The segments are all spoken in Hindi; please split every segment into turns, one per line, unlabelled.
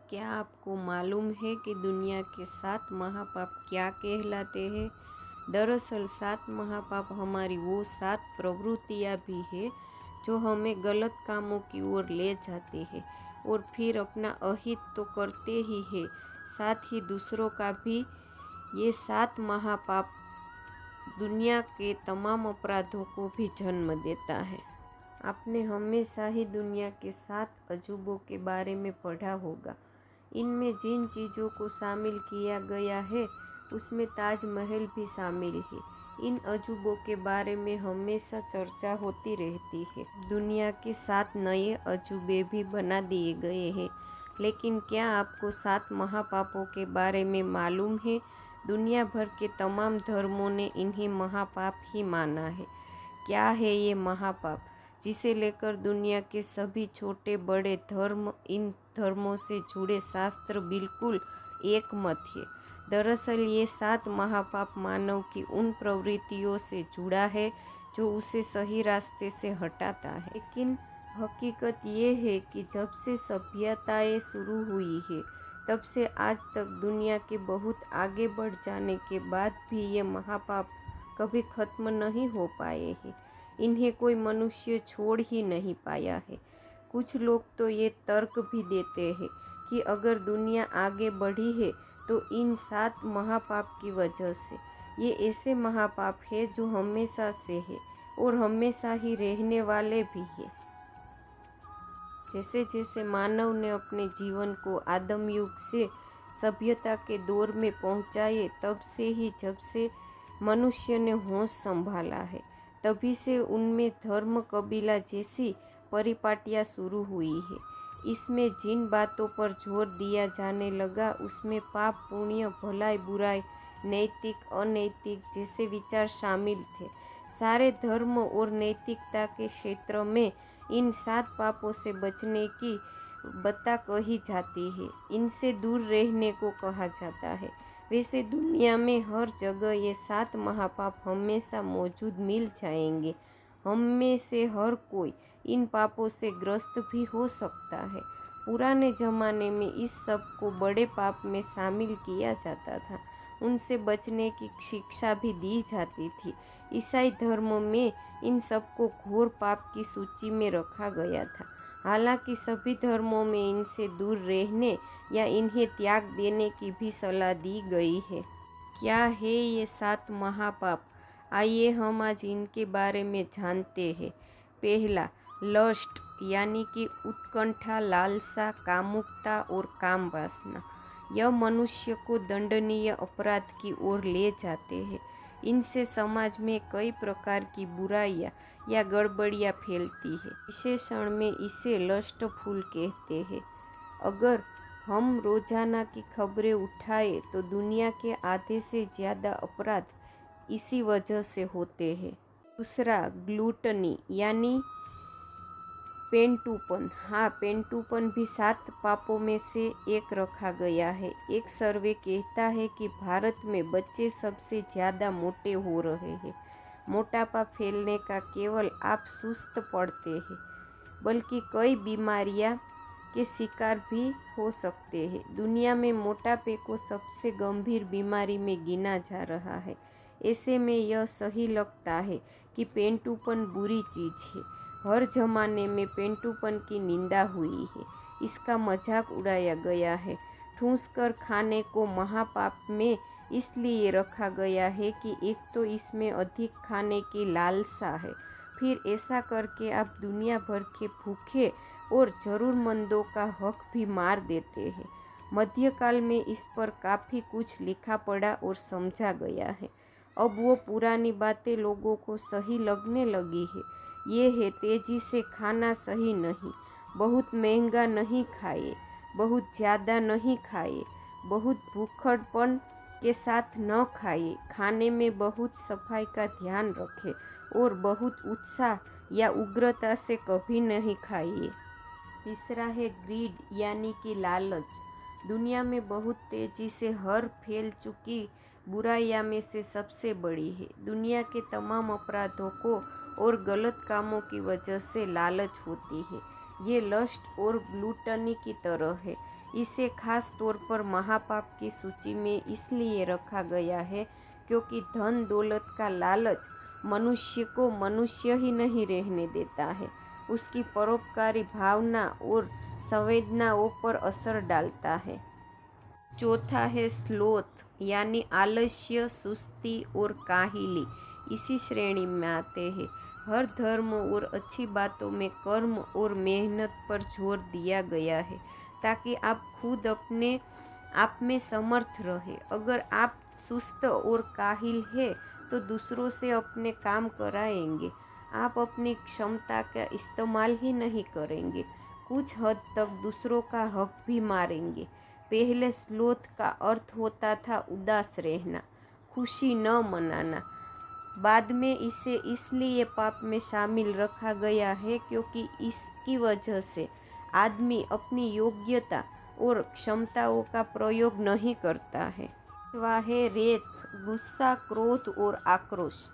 क्या आपको मालूम है कि दुनिया के 7 महापाप क्या कहलाते हैं? दरअसल 7 महापाप हमारी वो 7 प्रवृत्तियाँ भी है जो हमें गलत कामों की ओर ले जाते हैं और फिर अपना अहित तो करते ही है, साथ ही दूसरों का भी। ये 7 महापाप दुनिया के तमाम अपराधों को भी जन्म देता है। आपने हमेशा ही दुनिया के 7 अजूबों के बारे में पढ़ा होगा। इनमें जिन चीज़ों को शामिल किया गया है उसमें ताजमहल भी शामिल है। इन अजूबों के बारे में हमेशा चर्चा होती रहती है। दुनिया के 7 नए अजूबे भी बना दिए गए हैं, लेकिन क्या आपको 7 महापापों के बारे में मालूम है? दुनिया भर के तमाम धर्मों ने इन्हें महापाप ही माना है। क्या है ये महापाप, जिसे लेकर दुनिया के सभी छोटे बड़े धर्म, इन धर्मों से जुड़े शास्त्र बिल्कुल एक मत है। दरअसल ये 7 महापाप मानव की उन प्रवृत्तियों से जुड़ा है जो उसे सही रास्ते से हटाता है। लेकिन हकीकत ये है कि जब से सभ्यताएं शुरू हुई है तब से आज तक दुनिया के बहुत आगे बढ़ जाने के बाद भी ये महापाप कभी खत्म नहीं हो पाए हैं। इन्हें कोई मनुष्य छोड़ ही नहीं पाया है। कुछ लोग तो ये तर्क भी देते हैं कि अगर दुनिया आगे बढ़ी है तो इन 7 महापाप की वजह से। ये ऐसे महापाप है जो हमेशा से है और हमेशा ही रहने वाले भी है। जैसे जैसे मानव ने अपने जीवन को आदम युग से सभ्यता के दौर में पहुंचाए, तब से ही जब से मनुष्य ने होश संभाला है, तभी से उनमें धर्म कबीला जैसी परिपाटियाँ शुरू हुई है। इसमें जिन बातों पर जोर दिया जाने लगा उसमें पाप पुण्य, भलाई बुराई, नैतिक अनैतिक जैसे विचार शामिल थे। सारे धर्म और नैतिकता के क्षेत्र में इन 7 पापों से बचने की बता कही जाती है। इनसे दूर रहने को कहा जाता है। वैसे दुनिया में हर जगह ये 7 महापाप हमेशा मौजूद मिल जाएंगे। हम में से हर कोई इन पापों से ग्रस्त भी हो सकता है। पुराने ज़माने में इस सब को बड़े पाप में शामिल किया जाता था। उनसे बचने की शिक्षा भी दी जाती थी। ईसाई धर्म में इन सबको घोर पाप की सूची में रखा गया था। हालांकि सभी धर्मों में इनसे दूर रहने या इन्हें त्याग देने की भी सलाह दी गई है। क्या है ये 7 महापाप? आइए हम आज इनके बारे में जानते हैं। पहला, लस्ट यानी कि उत्कंठा, लालसा, कामुकता और काम वासना। यह मनुष्य को दंडनीय अपराध की ओर ले जाते हैं। इनसे समाज में कई प्रकार की बुराइयां या गड़बड़ियां फैलती है। विशेषण में इसे लस्टफुल कहते हैं। अगर हम रोजाना की खबरें उठाएं तो दुनिया के आधे से ज़्यादा अपराध इसी वजह से होते हैं। दूसरा, ग्लूटनी यानी पेंटूपन। हाँ, पेंटूपन भी 7 पापों में से एक रखा गया है। एक सर्वे कहता है कि भारत में बच्चे सबसे ज़्यादा मोटे हो रहे हैं। मोटापा फैलने का केवल आप सुस्त पड़ते हैं, बल्कि कई बीमारियां के शिकार भी हो सकते हैं। दुनिया में मोटापे को सबसे गंभीर बीमारी में गिना जा रहा है। ऐसे में यह सही लगता है कि पेंटूपन बुरी चीज़ है। हर जमाने में पेंटूपन की निंदा हुई है। इसका मजाक उड़ाया गया है। ठूंस कर खाने को महापाप में इसलिए रखा गया है कि एक तो इसमें अधिक खाने की लालसा है, फिर ऐसा करके आप दुनिया भर के भूखे और ज़रूरतमंदों का हक भी मार देते हैं। मध्यकाल में इस पर काफ़ी कुछ लिखा पढ़ा और समझा गया है। अब वो पुरानी बातें लोगों को सही लगने लगी है। ये है, तेज़ी से खाना सही नहीं, बहुत महंगा नहीं खाए, बहुत ज़्यादा नहीं खाए, बहुत भूखड़पन के साथ न खाए, खाने में बहुत सफाई का ध्यान रखें और बहुत उत्साह या उग्रता से कभी नहीं खाइए। तीसरा है ग्रीड यानी कि लालच। दुनिया में बहुत तेज़ी से हर फैल चुकी बुराइयां में से सबसे बड़ी है। दुनिया के तमाम अपराधों को और गलत कामों की वजह से लालच होती है। ये लस्ट और ग्लूटनी की तरह है। इसे खास तौर पर महापाप की सूची में इसलिए रखा गया है क्योंकि धन दौलत का लालच मनुष्य को मनुष्य ही नहीं रहने देता है, उसकी परोपकारी भावना और संवेदनाओं पर असर डालता है। चौथा है स्लोथ यानी आलस्य, सुस्ती और काहिली, इसी श्रेणी में आते हैं। हर धर्म और अच्छी बातों में कर्म और मेहनत पर जोर दिया गया है ताकि आप खुद अपने आप में समर्थ रहे। अगर आप सुस्त और काहिल है तो दूसरों से अपने काम कराएंगे, आप अपनी क्षमता का इस्तेमाल ही नहीं करेंगे, कुछ हद तक दूसरों का हक भी मारेंगे। पहले स्लोथ का अर्थ होता था उदास रहना, खुशी न मनाना। बाद में इसे इसलिए पाप में शामिल रखा गया है क्योंकि इसकी वजह से आदमी अपनी योग्यता और क्षमताओं का प्रयोग नहीं करता है। वह है रेत, गुस्सा, क्रोध और आक्रोश।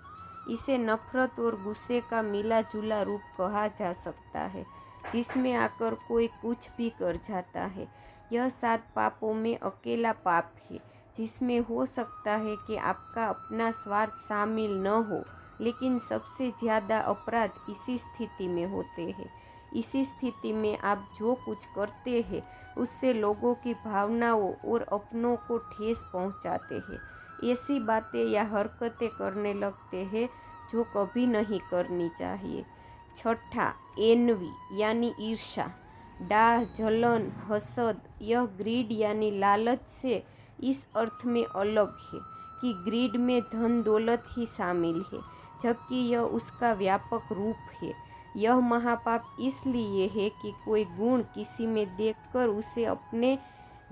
इसे नफरत और गुस्से का मिला जुला रूप कहा जा सकता है, जिसमें आकर कोई कुछ भी कर जाता है। यह 7 पापों में अकेला पाप है जिसमें हो सकता है कि आपका अपना स्वार्थ शामिल न हो, लेकिन सबसे ज़्यादा अपराध इसी स्थिति में होते हैं। इसी स्थिति में आप जो कुछ करते हैं उससे लोगों की भावनाओं और अपनों को ठेस पहुंचाते हैं। ऐसी बातें या हरकतें करने लगते हैं जो कभी नहीं करनी चाहिए। छठा, एनवी यानी ईर्ष्या, डाह, जलन, हसद। यह ग्रीड यानी लालच से इस अर्थ में अलग है कि ग्रीड में धन दौलत ही शामिल है, जबकि यह उसका व्यापक रूप है। यह महापाप इसलिए है कि कोई गुण किसी में देखकर उसे अपने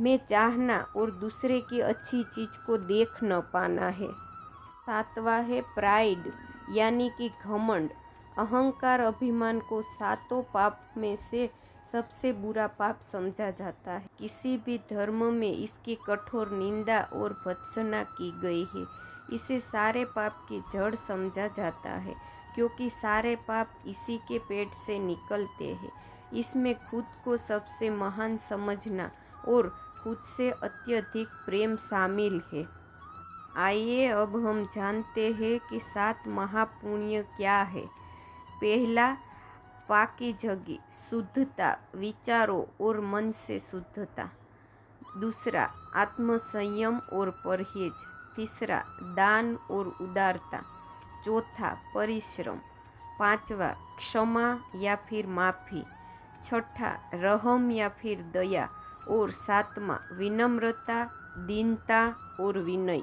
में चाहना और दूसरे की अच्छी चीज को देख न पाना है। 7वां है प्राइड यानी कि घमंड। अहंकार, अभिमान को 7 पाप में से सबसे बुरा पाप समझा जाता है। किसी भी धर्म में इसकी कठोर निंदा और भत्सना की गई है। इसे सारे पाप की जड़ समझा जाता है क्योंकि सारे पाप इसी के पेट से निकलते हैं। इसमें खुद को सबसे महान समझना और खुद से अत्यधिक प्रेम शामिल है। आइए अब हम जानते हैं कि 7 महापुण्य क्या है। पहला, पाकीज़गी, शुद्धता, विचारों और मन से शुद्धता। दूसरा, आत्मसंयम और परहेज। तीसरा, दान और उदारता। चौथा, परिश्रम। 5वां, क्षमा या फिर माफ़ी। छठा, रहम या फिर दया। और 7वां, विनम्रता, दीनता और विनय।